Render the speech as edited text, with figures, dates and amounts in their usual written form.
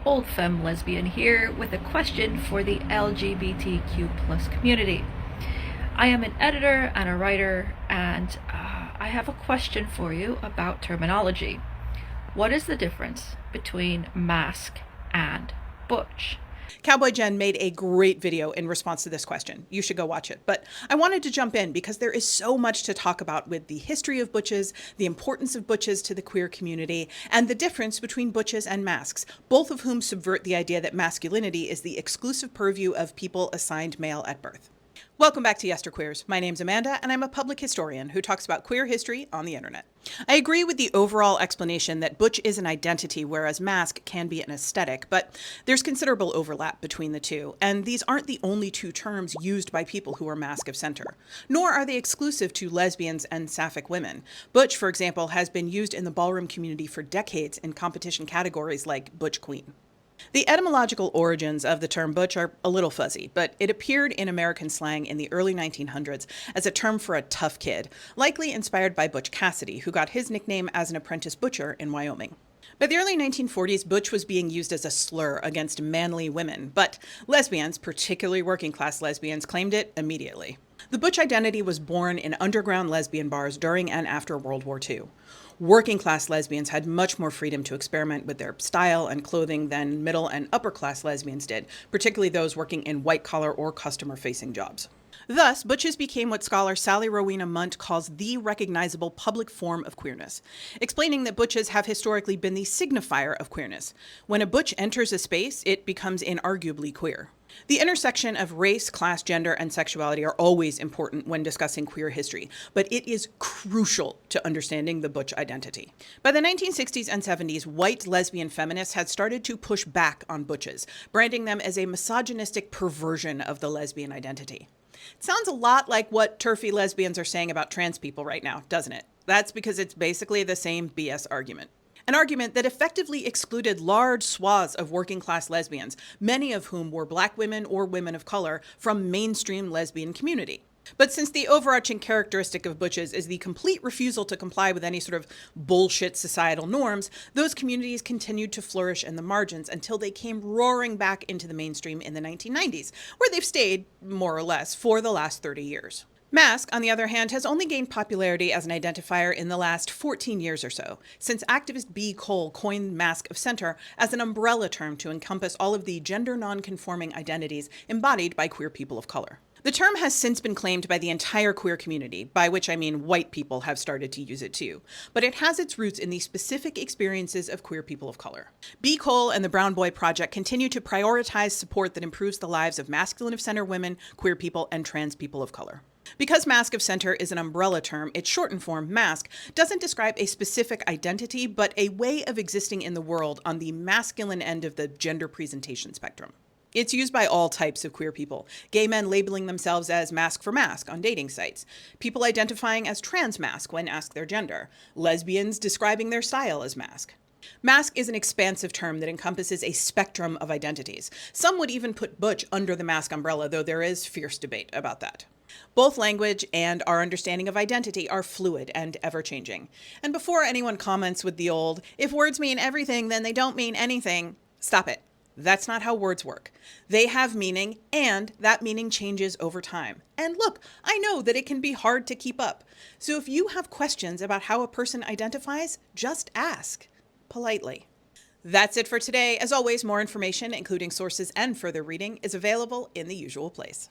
Old femme lesbian here with a question for the LGBTQ plus community. I am an editor and a writer, and I have a question for you about terminology. What is the difference between masc and butch? Cowboy Jen made a great video in response to this question. You should go watch it. But I wanted to jump in because there is so much to talk about with the history of butches, the importance of butches to the queer community, and the difference between butches and mascs, both of whom subvert the idea that masculinity is the exclusive purview of people assigned male at birth. Welcome back to Yesterqueers. My name's Amanda, and I'm a public historian who talks about queer history on the internet. I agree with the overall explanation that butch is an identity, whereas masc can be an aesthetic, but there's considerable overlap between the two, and these aren't the only two terms used by people who are masc of center, nor are they exclusive to lesbians and sapphic women. Butch, for example, has been used in the ballroom community for decades in competition categories like Butch Queen. The etymological origins of the term butch are a little fuzzy, but it appeared in American slang in the early 1900s as a term for a tough kid, likely inspired by Butch Cassidy, who got his nickname as an apprentice butcher in Wyoming. By the early 1940s, butch was being used as a slur against manly women, but lesbians, particularly working-class lesbians, claimed it immediately. The butch identity was born in underground lesbian bars during and after World War II. Working-class lesbians had much more freedom to experiment with their style and clothing than middle and upper-class lesbians did, particularly those working in white-collar or customer-facing jobs. Thus, butches became what scholar Sally Rowena Munt calls the recognizable public form of queerness, explaining that butches have historically been the signifier of queerness. When a butch enters a space, it becomes inarguably queer. The intersection of race, class, gender, and sexuality are always important when discussing queer history, but it is crucial to understanding the butch identity. By the 1960s and 70s, white lesbian feminists had started to push back on butches, branding them as a misogynistic perversion of the lesbian identity. It sounds a lot like what turfy lesbians are saying about trans people right now, doesn't it? That's because it's basically the same BS argument. An argument that effectively excluded large swaths of working-class lesbians, many of whom were Black women or women of color, from mainstream lesbian community. But since the overarching characteristic of butches is the complete refusal to comply with any sort of bullshit societal norms, those communities continued to flourish in the margins until they came roaring back into the mainstream in the 1990s, where they've stayed, more or less, for the last 30 years. Masc, on the other hand, has only gained popularity as an identifier in the last 14 years or so, since activist B. Cole coined masc of center as an umbrella term to encompass all of the gender non-conforming identities embodied by queer people of color. The term has since been claimed by the entire queer community, by which I mean white people have started to use it too, but it has its roots in the specific experiences of queer people of color. B. Cole and the Brown Boy Project continue to prioritize support that improves the lives of masculine of center women, queer people, and trans people of color. Because masc of center is an umbrella term, its shortened form, masc, doesn't describe a specific identity, but a way of existing in the world on the masculine end of the gender presentation spectrum. It's used by all types of queer people, gay men labeling themselves as masc for masc on dating sites, people identifying as trans masc when asked their gender, lesbians describing their style as masc. Masc is an expansive term that encompasses a spectrum of identities. Some would even put butch under the masc umbrella, though there is fierce debate about that. Both language and our understanding of identity are fluid and ever-changing. And before anyone comments with the old, if words mean everything, then they don't mean anything, stop it. That's not how words work. They have meaning, and that meaning changes over time. And look, I know that it can be hard to keep up. So if you have questions about how a person identifies, just ask. Politely. That's it for today. As always, more information, including sources and further reading, is available in the usual place.